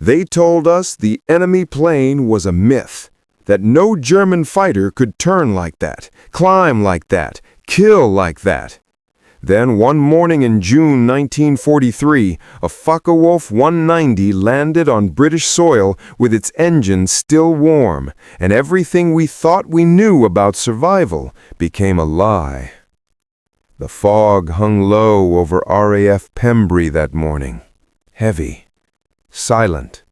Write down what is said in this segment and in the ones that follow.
They told us the enemy plane was a myth, that no German fighter could turn like that, climb like that, kill like that. Then one morning in June 1943, a Focke-Wulf 190 landed on British soil with its engine still warm, and everything we thought we knew about survival became a lie. The fog hung low over RAF Pembrey that morning, heavy, silent,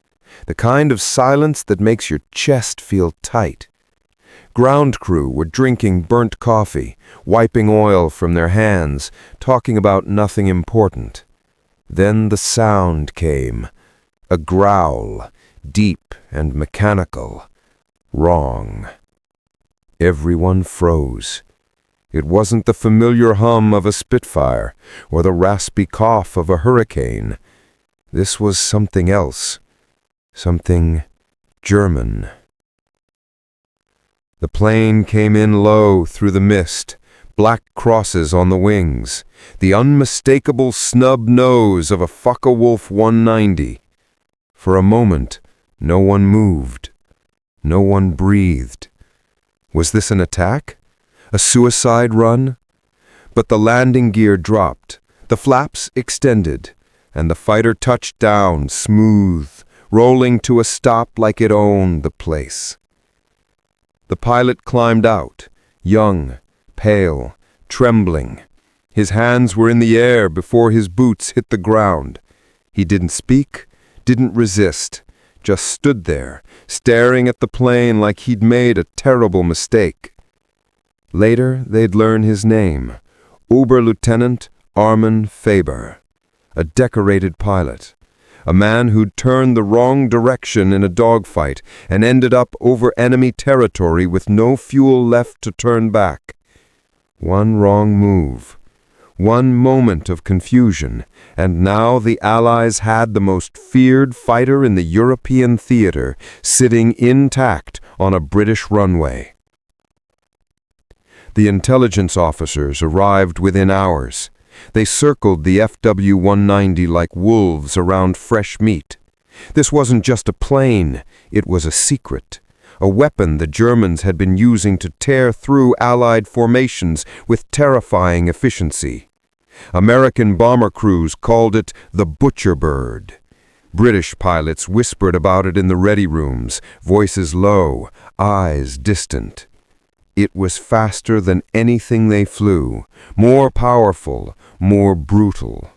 the kind of silence that makes your chest feel tight. Ground crew were drinking burnt coffee, wiping oil from their hands, talking about nothing important. Then the sound came, a growl, deep and mechanical. Wrong. Everyone froze. It wasn't the familiar hum of a Spitfire or the raspy cough of a hurricane. This was something else, something German. The plane came in low through the mist, black crosses on the wings, the unmistakable snub nose of a Focke-Wulf 190. For a moment, no one moved. No one breathed. Was this an attack? A suicide run? But the landing gear dropped, the flaps extended, and the fighter touched down smooth, rolling to a stop like it owned the place. The pilot climbed out, young, pale, trembling. His hands were in the air before his boots hit the ground. He didn't speak, didn't resist, just stood there, staring at the plane like he'd made a terrible mistake. Later, they'd learn his name, Oberlieutenant Armin Faber, a decorated pilot. A man who'd turned the wrong direction in a dogfight and ended up over enemy territory with no fuel left to turn back. One wrong move, one moment of confusion, and now the Allies had the most feared fighter in the European theater sitting intact on a British runway. The intelligence officers arrived within hours. They circled the FW-190 like wolves around fresh meat. This wasn't just a plane, it was a secret, a weapon the Germans had been using to tear through Allied formations with terrifying efficiency. American bomber crews called it the Butcher Bird. British pilots whispered about it in the ready rooms, voices low, eyes distant. It was faster than anything they flew, more powerful, more brutal.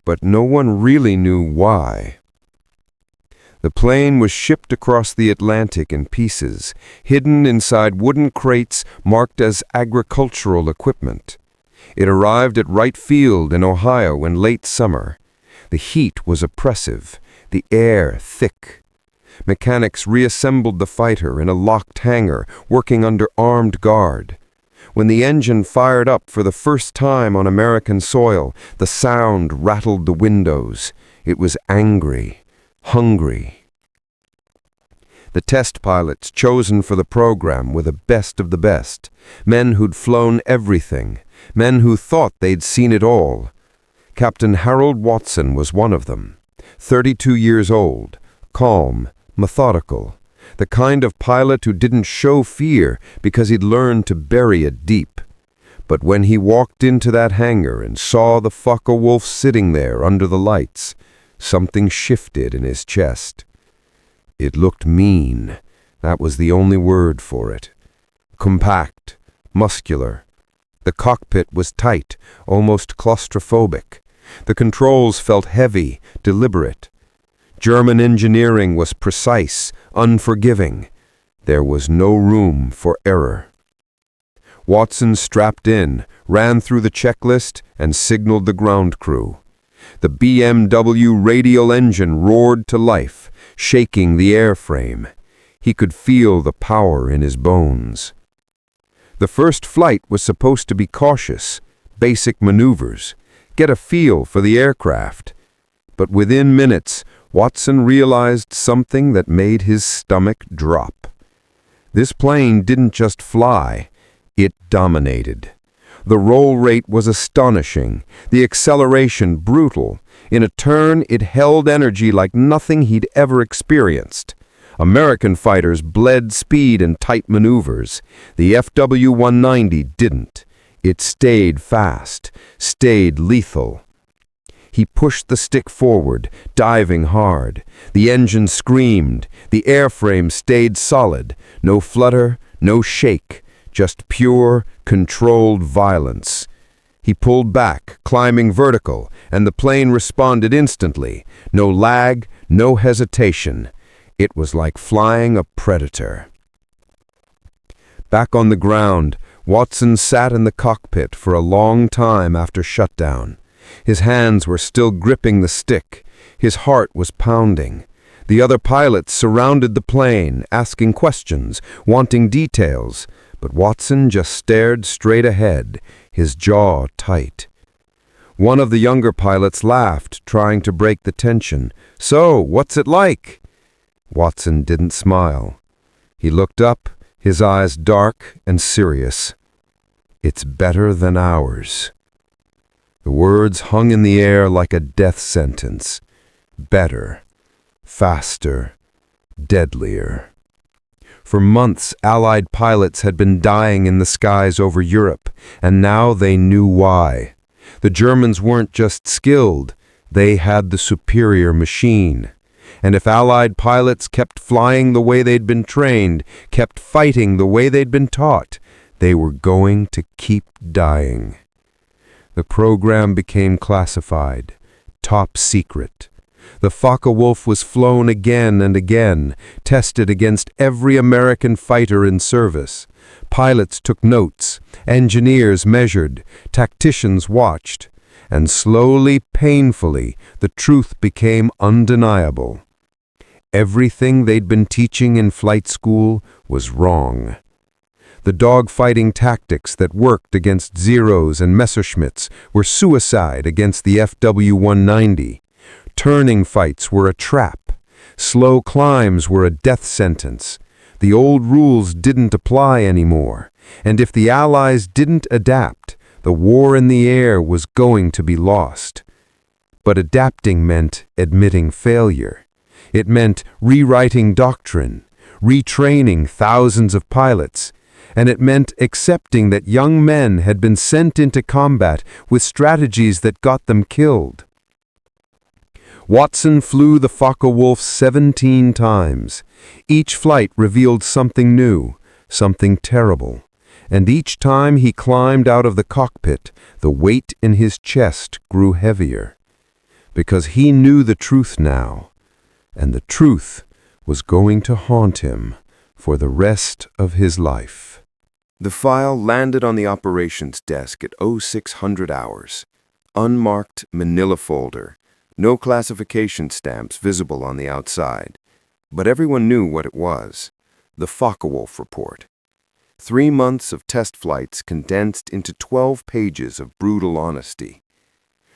But no one really knew why. The plane was shipped across the Atlantic in pieces, hidden inside wooden crates marked as agricultural equipment. It arrived at Wright Field in Ohio in late summer. The heat was oppressive, the air thick. Mechanics reassembled the fighter in a locked hangar, working under armed guard. When the engine fired up for the first time on American soil, the sound rattled the windows. It was angry, hungry. The test pilots chosen for the program were the best of the best, men who'd flown everything, men who thought they'd seen it all. Captain Harold Watson was one of them, 32 years old, calm, methodical, the kind of pilot who didn't show fear because he'd learned to bury it deep. But when he walked into that hangar and saw the Focke-Wulf sitting there under the lights, something shifted in his chest. It looked mean. That was the only word for it. Compact, muscular. The cockpit was tight, almost claustrophobic. The controls felt heavy, deliberate. German engineering was precise, unforgiving. There was no room for error. Watson strapped in, ran through the checklist, and signaled the ground crew. The BMW radial engine roared to life, shaking the airframe. He could feel the power in his bones. The first flight was supposed to be cautious, basic maneuvers, get a feel for the aircraft. But within minutes, Watson realized something that made his stomach drop. This plane didn't just fly, it dominated. The roll rate was astonishing, the acceleration brutal. In a turn, it held energy like nothing he'd ever experienced. American fighters bled speed and tight maneuvers. The FW-190 didn't. It stayed fast, stayed lethal. He pushed the stick forward, diving hard. The engine screamed. The airframe stayed solid. No flutter, no shake, just pure, controlled violence. He pulled back, climbing vertical, and the plane responded instantly. No lag, no hesitation. It was like flying a predator. Back on the ground, Watson sat in the cockpit for a long time after shutdown. His hands were still gripping the stick. His heart was pounding. The other pilots surrounded the plane, asking questions, wanting details, but Watson just stared straight ahead, his jaw tight. One of the younger pilots laughed, trying to break the tension. "So, what's it like?" Watson didn't smile. He looked up, his eyes dark and serious. "It's better than ours." The words hung in the air like a death sentence. Better, faster, deadlier. For months, Allied pilots had been dying in the skies over Europe, and now they knew why. The Germans weren't just skilled, they had the superior machine. And if Allied pilots kept flying the way they'd been trained, kept fighting the way they'd been taught, they were going to keep dying. The program became classified, top secret. The Focke-Wulf was flown again and again, tested against every American fighter in service. Pilots took notes, engineers measured, tacticians watched, and slowly, painfully, the truth became undeniable. Everything they'd been teaching in flight school was wrong. The dogfighting tactics that worked against Zeros and Messerschmitts were suicide against the FW-190. Turning fights were a trap. Slow climbs were a death sentence. The old rules didn't apply anymore, and if the Allies didn't adapt, the war in the air was going to be lost. But adapting meant admitting failure. It meant rewriting doctrine, retraining thousands of pilots, and it meant accepting that young men had been sent into combat with strategies that got them killed. Watson flew the Focke-Wulf 17 times. Each flight revealed something new, something terrible. And each time he climbed out of the cockpit, the weight in his chest grew heavier. Because he knew the truth now, and the truth was going to haunt him for the rest of his life. The file landed on the operations desk at 0600 hours. Unmarked manila folder. No classification stamps visible on the outside. But everyone knew what it was. The Focke-Wulf report. 3 months of test flights condensed into 12 pages of brutal honesty.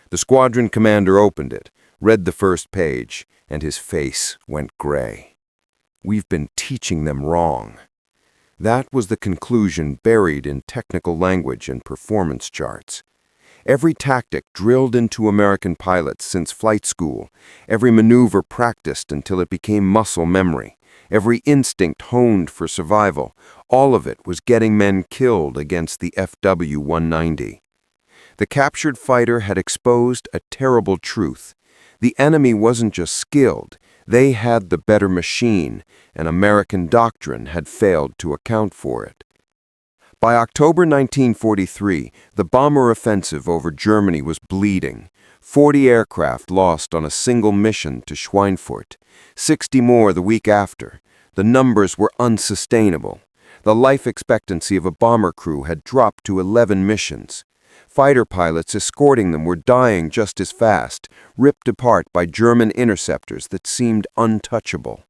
The squadron commander opened it, read the first page, and his face went gray. "We've been teaching them wrong." That was the conclusion buried in technical language and performance charts. Every tactic drilled into American pilots since flight school, every maneuver practiced until it became muscle memory, every instinct honed for survival, all of it was getting men killed against the FW-190. The captured fighter had exposed a terrible truth. The enemy wasn't just skilled, they had the better machine, and American doctrine had failed to account for it. By October 1943, the bomber offensive over Germany was bleeding. 40 aircraft lost on a single mission to Schweinfurt, 60 more the week after. The numbers were unsustainable. The life expectancy of a bomber crew had dropped to 11 missions. Fighter pilots escorting them were dying just as fast, ripped apart by German interceptors that seemed untouchable.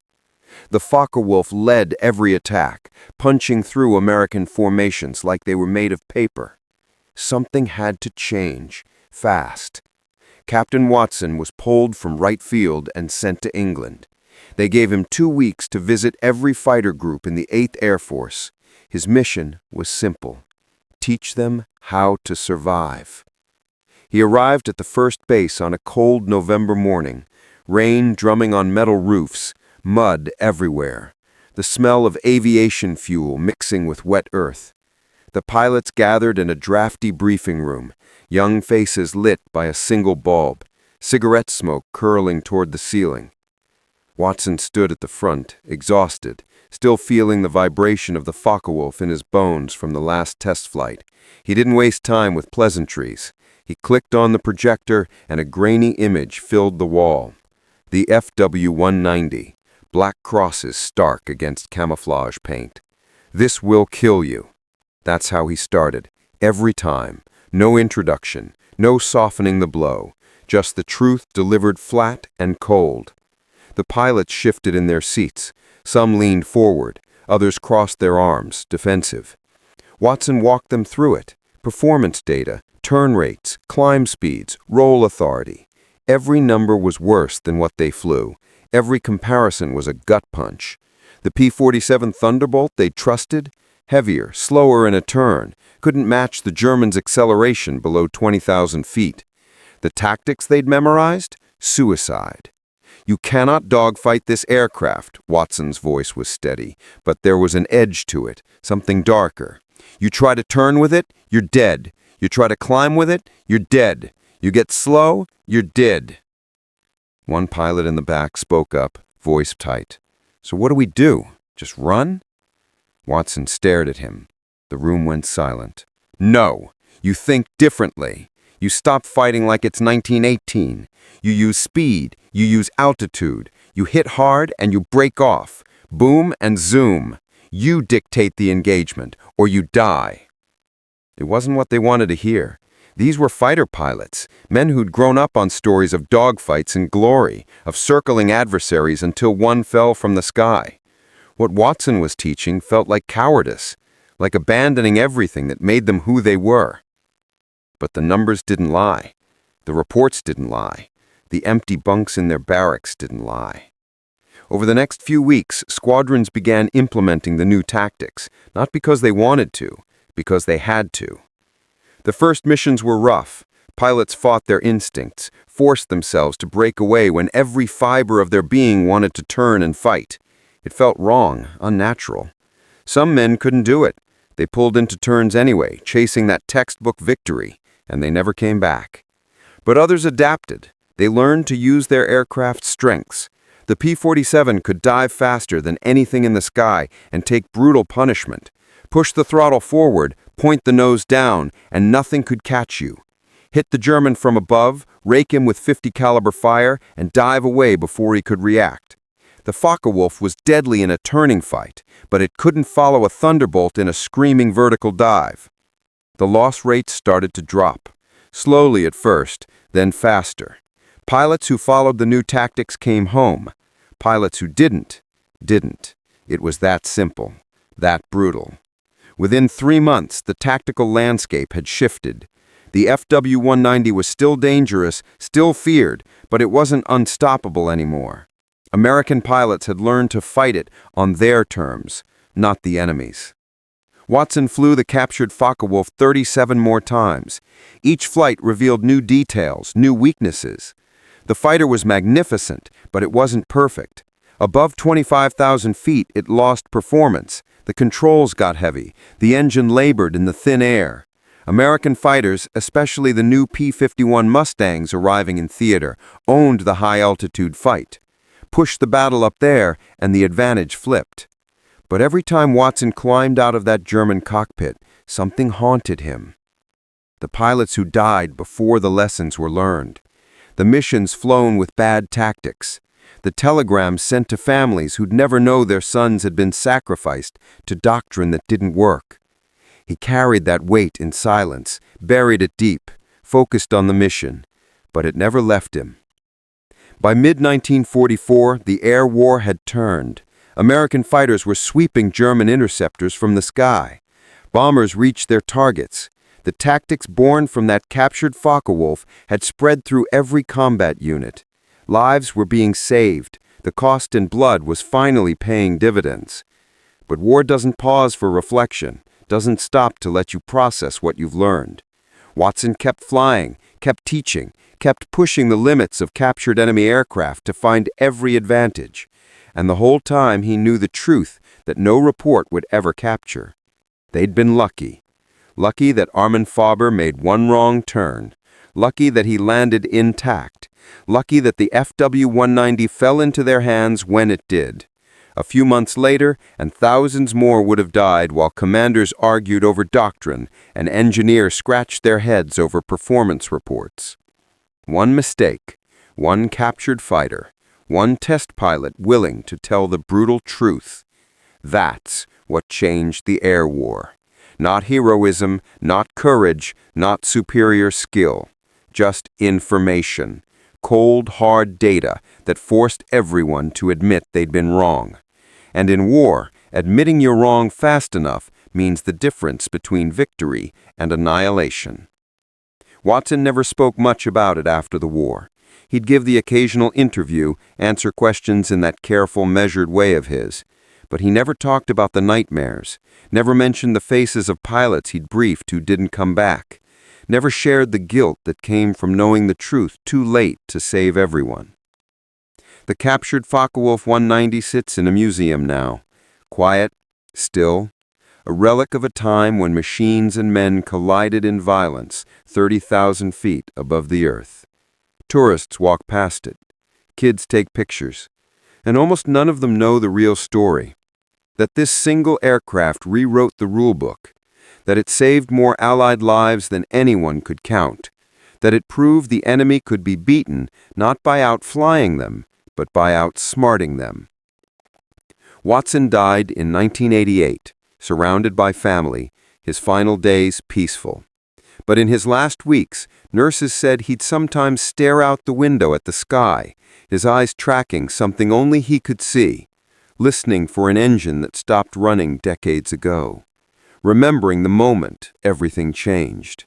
The Focke-Wulf led every attack, punching through American formations like they were made of paper. Something had to change, fast. Captain Watson was pulled from right field and sent to England. They gave him 2 weeks to visit every fighter group in the 8th Air Force. His mission was simple: teach them how to survive. He arrived at the first base on a cold November morning, rain drumming on metal roofs, mud everywhere, the smell of aviation fuel mixing with wet earth. The pilots gathered in a drafty briefing room, young faces lit by a single bulb, cigarette smoke curling toward the ceiling. Watson stood at the front, exhausted, still feeling the vibration of the Focke-Wulf in his bones from the last test flight. He didn't waste time with pleasantries. He clicked on the projector, and a grainy image filled the wall. The FW-190, black crosses stark against camouflage paint. "This will kill you." That's how he started, every time. No introduction, no softening the blow, just the truth delivered flat and cold. The pilots shifted in their seats. Some leaned forward, others crossed their arms, defensive. Watson walked them through it. Performance data, turn rates, climb speeds, roll authority. Every number was worse than what they flew. Every comparison was a gut punch. The P-47 Thunderbolt they trusted? Heavier, slower in a turn, couldn't match the Germans' acceleration below 20,000 feet. The tactics they'd memorized? Suicide. "You cannot dogfight this aircraft," Watson's voice was steady, but there was an edge to it, something darker. "You try to turn with it, you're dead. You try to climb with it, you're dead. You get slow, you're dead." One pilot in the back spoke up, voice tight. "So what do we do? Just run?" Watson stared at him. The room went silent. "No, you think differently. You stop fighting like it's 1918. You use speed, you use altitude, you hit hard and you break off. Boom and zoom. You dictate the engagement, or you die." It wasn't what they wanted to hear. These were fighter pilots, men who'd grown up on stories of dogfights and glory, of circling adversaries until one fell from the sky. What Watson was teaching felt like cowardice, like abandoning everything that made them who they were. But the numbers didn't lie. The reports didn't lie. The empty bunks in their barracks didn't lie. Over the next few weeks, squadrons began implementing the new tactics, not because they wanted to, because they had to. The first missions were rough. Pilots fought their instincts, forced themselves to break away when every fiber of their being wanted to turn and fight. It felt wrong, unnatural. Some men couldn't do it. They pulled into turns anyway, chasing that textbook victory, and they never came back. But others adapted. They learned to use their aircraft's strengths. The P-47 could dive faster than anything in the sky and take brutal punishment. Push the throttle forward, point the nose down, and nothing could catch you. Hit the German from above, rake him with .50 caliber fire, and dive away before he could react. The Focke-Wulf was deadly in a turning fight, but it couldn't follow a Thunderbolt in a screaming vertical dive. The loss rates started to drop. Slowly at first, then faster. Pilots who followed the new tactics came home. Pilots who didn't. It was that simple, that brutal. Within 3 months, the tactical landscape had shifted. The FW-190 was still dangerous, still feared, but it wasn't unstoppable anymore. American pilots had learned to fight it on their terms, not the enemy's. Watson flew the captured Focke-Wulf 37 more times. Each flight revealed new details, new weaknesses. The fighter was magnificent, but it wasn't perfect. Above 25,000 feet, it lost performance. The controls got heavy. The engine labored in the thin air. American fighters, especially the new P-51 Mustangs arriving in theater, owned the high-altitude fight. Pushed the battle up there, and the advantage flipped. But every time Watson climbed out of that German cockpit, something haunted him. The pilots who died before the lessons were learned. The missions flown with bad tactics. The telegrams sent to families who'd never know their sons had been sacrificed to doctrine that didn't work. He carried that weight in silence, buried it deep, focused on the mission, but it never left him. By mid-1944, the air war had turned. American fighters were sweeping German interceptors from the sky. Bombers reached their targets. The tactics born from that captured Focke-Wulf had spread through every combat unit. Lives were being saved. The cost in blood was finally paying dividends. But war doesn't pause for reflection, doesn't stop to let you process what you've learned. Watson kept flying, kept teaching, kept pushing the limits of captured enemy aircraft to find every advantage. And the whole time he knew the truth that no report would ever capture. They'd been lucky. Lucky that Armin Faber made one wrong turn. Lucky that he landed intact. Lucky that the FW-190 fell into their hands when it did. A few months later, and thousands more would have died while commanders argued over doctrine and engineers scratched their heads over performance reports. One mistake, one captured fighter, one test pilot willing to tell the brutal truth. That's what changed the air war. Not heroism, not courage, not superior skill. Just information. Cold, hard data that forced everyone to admit they'd been wrong. And in war, admitting you're wrong fast enough means the difference between victory and annihilation. Watson never spoke much about it after the war. He'd give the occasional interview, answer questions in that careful, measured way of his. But he never talked about the nightmares, never mentioned the faces of pilots he'd briefed who didn't come back. Never shared the guilt that came from knowing the truth too late to save everyone. The captured Focke-Wulf 190 sits in a museum now, quiet, still, a relic of a time when machines and men collided in violence 30,000 feet above the earth. Tourists walk past it, kids take pictures, and almost none of them know the real story. That this single aircraft rewrote the rulebook, that it saved more Allied lives than anyone could count, that it proved the enemy could be beaten not by outflying them, but by outsmarting them. Watson died in 1988, surrounded by family, his final days peaceful. But in his last weeks, nurses said he'd sometimes stare out the window at the sky, his eyes tracking something only he could see, listening for an engine that stopped running decades ago. Remembering the moment everything changed.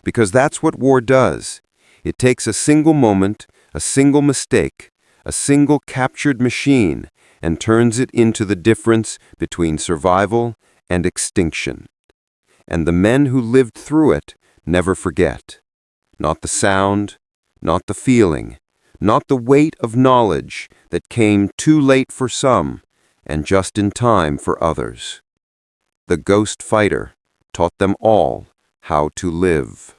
Because that's what war does. It takes a single moment, a single mistake, a single captured machine, and turns it into the difference between survival and extinction. And the men who lived through it never forget. Not the sound, not the feeling, not the weight of knowledge that came too late for some and just in time for others. The ghost fighter taught them all how to live.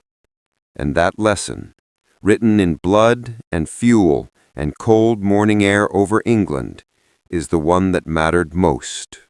And that lesson, written in blood and fuel and cold morning air over England, is the one that mattered most.